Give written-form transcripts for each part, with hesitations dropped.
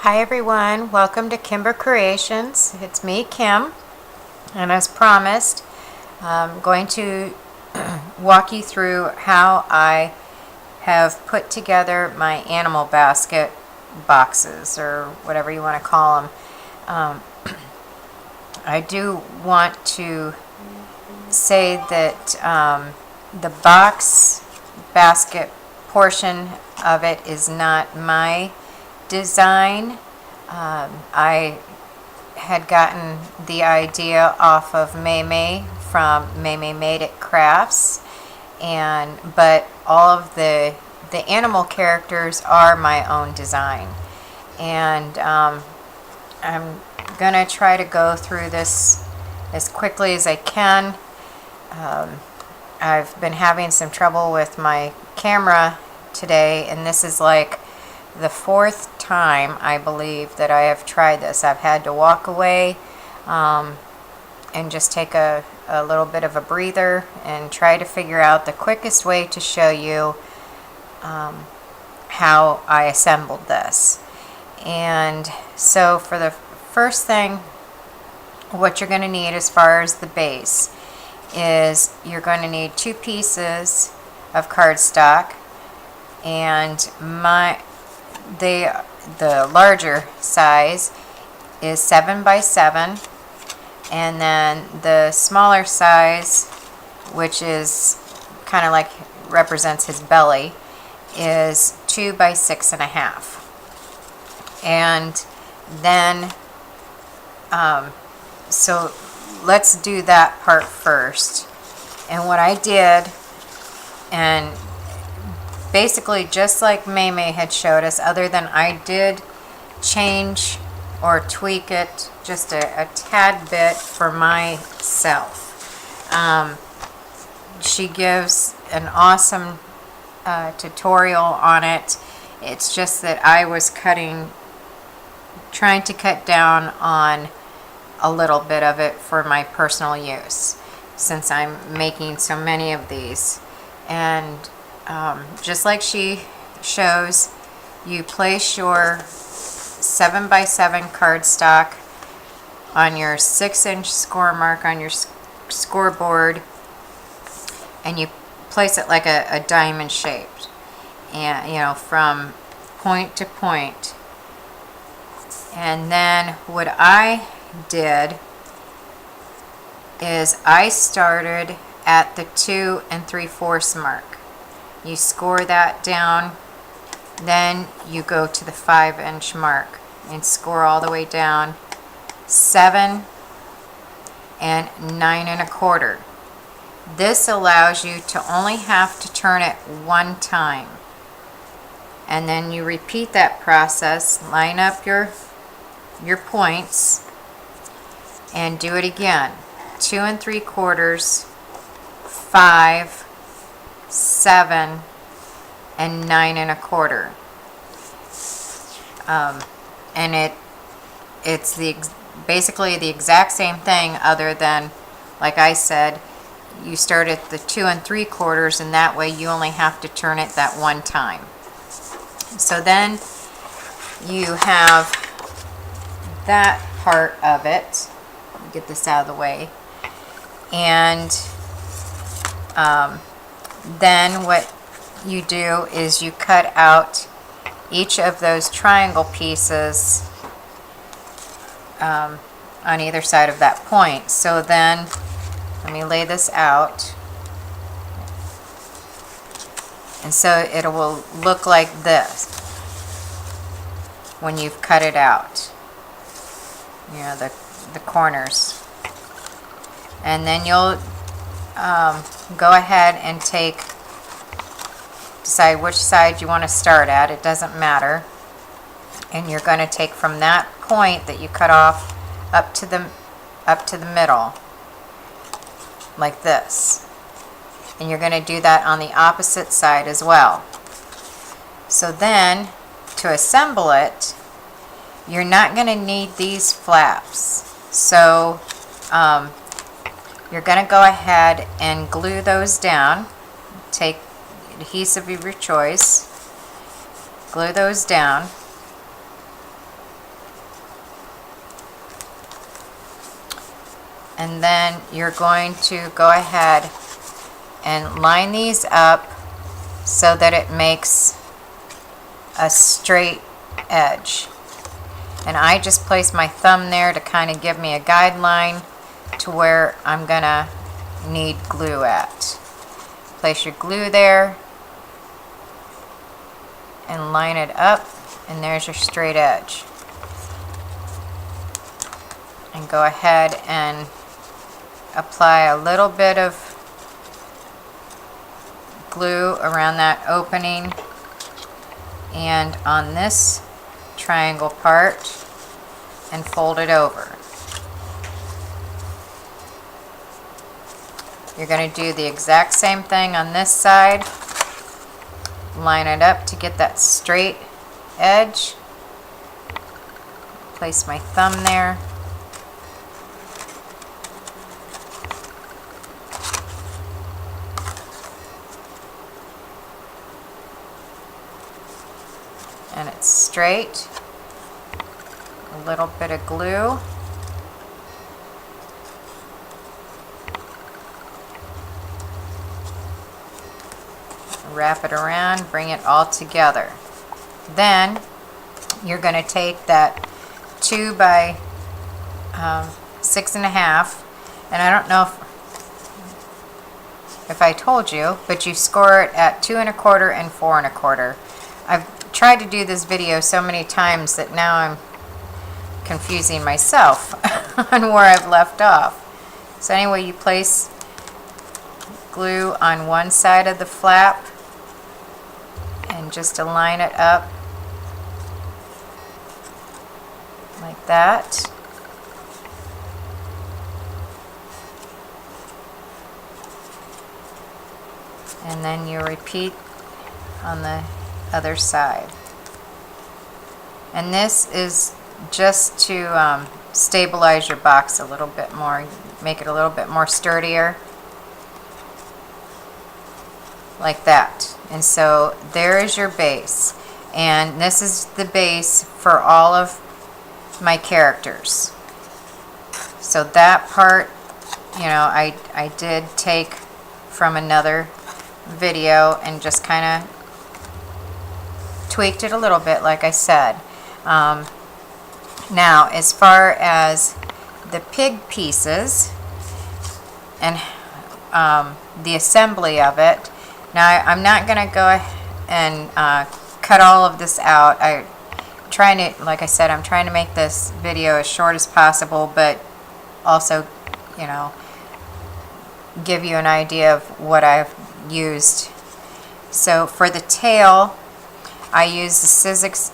Hi everyone, welcome to Kimber Creations. It's me, Kim, and as promised, I'm going to walk you through how I have put together my animal basket boxes, or whatever you want to call them. I do want to say that the box basket portion of it is not my design. I had gotten the idea off of May from May Made It Crafts, but all of the animal characters are my own design, and I'm gonna try to go through this as quickly as I can. I've been having some trouble with my camera today, and this is like the fourth time, I believe, that I have tried this. I've had to walk away and just take a little bit of a breather and try to figure out the quickest way to show you how I assembled this. And so for the first thing, what you're going to need as far as the base is you're going to need 2 pieces of cardstock, and the larger size is 7 by 7, and then the smaller size, which is kind of like represents his belly, is 2 by 6.5. And then so let's do that part first. And what I did, and basically just like May had showed us, other than I did change or tweak it just a tad bit for myself. She gives an awesome tutorial on it. It's just that I was trying to cut down on a little bit of it for my personal use, since I'm making so many of these. And just like she shows, you place your 7 by 7 cardstock on your 6-inch score mark on your scoreboard, and you place it like a diamond shaped, and from point to point. And then what I did is I started at the 2 3/4 mark. You score that down, then you go to the 5-inch mark and score all the way down 7 and 9 1/4. This allows you to only have to turn it one time, and then you repeat that process, line up your points, and do it again. 2 3/4, 5, 7, and 9 1/4. And it's basically the exact same thing, other than, like I said, you start at the 2 3/4, and that way you only have to turn it that one time. So then you have that part of it. Let me get this out of the way. And then what you do is you cut out each of those triangle pieces on either side of that point. So then, let me lay this out. And so it will look like this when you've cut it out, the corners. And then you'll go ahead and decide which side you want to start at. It doesn't matter. And you're going to take from that point that you cut off up to the middle, like this. And you're going to do that on the opposite side as well. So then, to assemble it, you're not going to need these flaps. So you're going to go ahead and glue those down. Take adhesive of your choice, glue those down, And then you're going to go ahead and line these up so that it makes a straight edge. And I just place my thumb there to kind of give me a guideline to where I'm gonna need glue at. Place your glue there and line it up, and there's your straight edge. And go ahead and apply a little bit of glue around that opening and on this triangle part, and fold it over. You're going to do the exact same thing on this side. Line it up to get that straight edge. Place my thumb there. And it's straight. A little bit of glue. Wrap it around, bring it all together. Then you're going to take that 2 by 6.5, and I don't know if I told you, but you score it at 2 1/4 and 4 1/4. I've tried to do this video so many times that now I'm confusing myself on where I've left off. So anyway, you place glue on one side of the flap and just align it up like that. And then you repeat on the other side. And this is just to stabilize your box a little bit more, make it a little bit more sturdier, like that. And so there is your base, and this is the base for all of my characters. So that part, you know, I did take from another video and just kind of tweaked it a little bit, like I said. Now, as far as the pig pieces and the assembly of it, now I'm not going to go and cut all of this out. I'm trying to, like I said, I'm trying to make this video as short as possible, but also, you know, give you an idea of what I've used. So for the tail, I use the Sizzix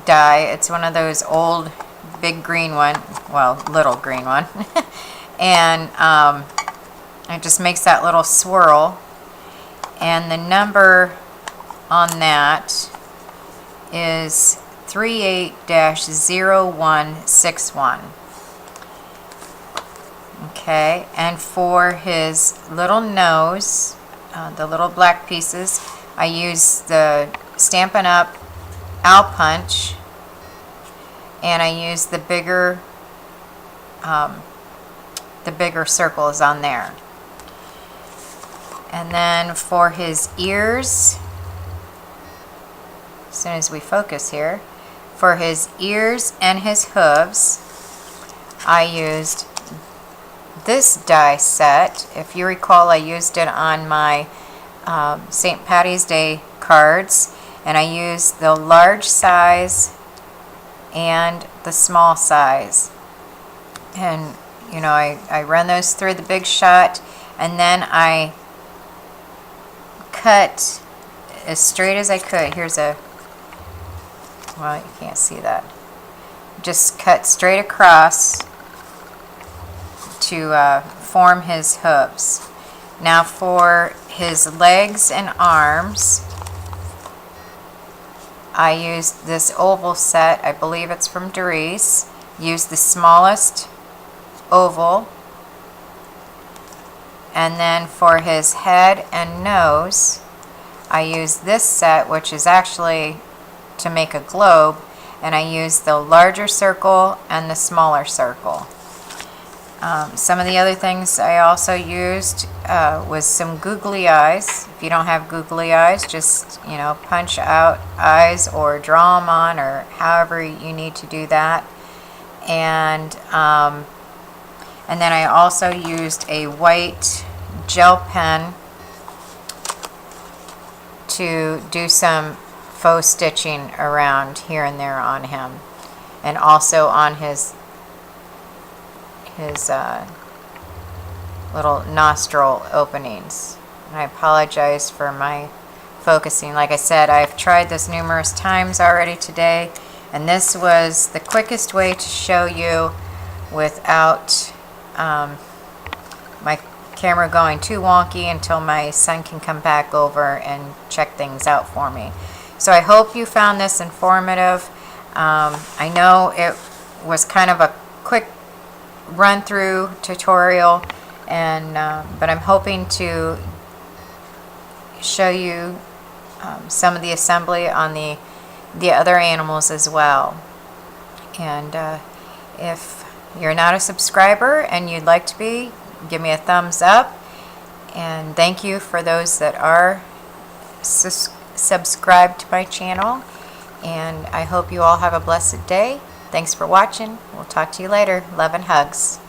die. It's one of those old big green one, well, little green one. And it just makes that little swirl. And the number on that is 38-0161. Okay, and for his little nose, the little black pieces, I use the Stampin' Up! Owl Punch, and I use the bigger circles on there. And then for his ears, as soon as we focus here, for his ears and his hooves, I used this die set. If you recall, I used it on my St. Patty's Day cards, and I used the large size and the small size. And you know, I run those through the Big Shot, and then I cut as straight as I could. Here's a, well, you can't see that. Just cut straight across to form his hooves. Now for his legs and arms, I used this oval set. I believe it's from Darice. Used the smallest oval. And then for his head and nose, I used this set, which is actually to make a globe, and I used the larger circle and the smaller circle. Some of the other things I also used was some googly eyes. If you don't have googly eyes, just, punch out eyes or draw them on, or however you need to do that. And then I also used a white gel pen to do some faux stitching around here and there on him, and also on his little nostril openings. And I apologize for my focusing. Like I said, I've tried this numerous times already today, and this was the quickest way to show you without my camera going too wonky until my son can come back over and check things out for me. So I hope you found this informative. I know it was kind of a quick run-through tutorial, and but I'm hoping to show you some of the assembly on the other animals as well. And if you're not a subscriber and you'd like to be, give me a thumbs up. And thank you for those that are subscribed to my channel. And I hope you all have a blessed day. Thanks for watching. We'll talk to you later. Love and hugs.